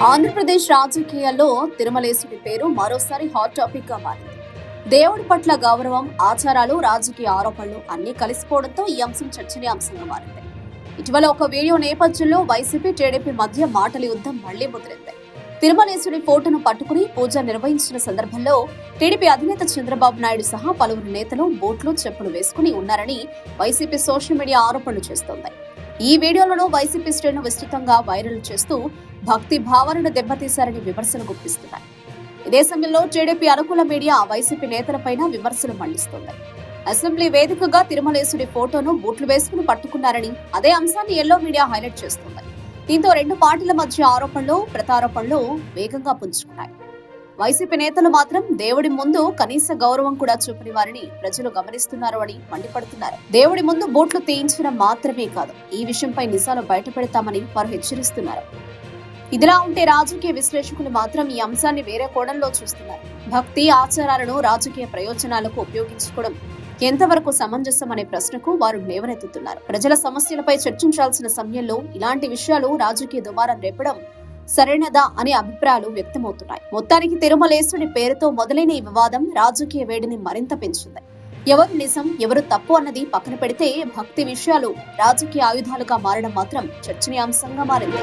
ఆంధ్రప్రదేశ్ రాజకీయాల్లో తిరుమలేశుడి పేరు మరోసారి హాట్ టాపిక్ గా మారింది. దేవుడి పట్ల గౌరవం, ఆచారాలు, రాజకీయ ఆరోపణలు అన్నీ కలిసిపోవడంతో ఈ అంశం చర్చనీయాంశంగా మారింది. ఇటీవల ఒక వీడియో నేపథ్యంలో వైసీపీ, టీడీపీ మధ్య మాటల యుద్ధం మళ్లీ ముదిరింది. తిరుమలేశుడి ఫోటోను పట్టుకుని పూజ నిర్వహించిన సందర్భంలో టీడీపీ అధినేత చంద్రబాబు నాయుడు సహా పలువురు నేతలు బూట్లు, చెప్పులు వేసుకుని ఉన్నారని వైసీపీ సోషల్ మీడియా ఆరోపణలు చేస్తోంది. ఈ వీడియోలను వైసీపీ శ్రేణులు విస్తృతంగా వైరల్ చేస్తూ భక్తి భావనను దెబ్బతీశారని విమర్శలు గుప్పిస్తున్నాయి. ఇదే సమయంలో టీడీపీ అనుకూల మీడియా వైసీపీ నేతలపైన విమర్శలు మండిస్తోంది. అసెంబ్లీ వేదికగా తిరుమలేశుడి ఫోటోను బూట్లు వేసుకుని పట్టుకున్నారని అదే అంశాన్ని ఎల్లో మీడియా హైలైట్ చేస్తోంది. దీంతో రెండు పార్టీల మధ్య ఆరోపణలు, ప్రతారోపణలు వేగంగా పుంజుకున్నాయి. వైసీపీ నేతలు మాత్రం దేవుడి ముందు కనీస గౌరవం కూడా చూపని వారిని ప్రజలు గమనిస్తున్నారు అని మండిపడుతున్నారు. దేవుడి ముందు బూట్లు తీయించడం మాత్రమే కాదు, ఈ విషయంపై నిజాలు బయటపెడతామని వారు హెచ్చరిస్తున్నారు. ఇదిలా ఉంటే రాజకీయ విశ్లేషకులు మాత్రం ఈ అంశాన్ని వేరే కోణంలో చూస్తున్నారు. భక్తి, ఆచారాలను రాజకీయ ప్రయోజనాలకు ఉపయోగించుకోవడం ఎంతవరకు సమంజసం అనే ప్రశ్నకు వారు లేవనెత్తుతున్నారు. ప్రజల సమస్యలపై చర్చించాల్సిన సమయంలో ఇలాంటి విషయాలు రాజకీయ దుమారం రేపడం సరైనదా అనే అభిప్రాయాలు వ్యక్తమవుతున్నాయి. మొత్తానికి తిరుమలేశుడి పేరుతో మొదలైన ఈ వివాదం రాజకీయ వేడిని మరింత పెంచింది. ఎవరు నిజం, ఎవరు తప్పు అన్నది పక్కన పెడితే భక్తి విషయాలు రాజకీయ ఆయుధాలుగా మారడం మాత్రం చర్చనీయాంశంగా మారింది.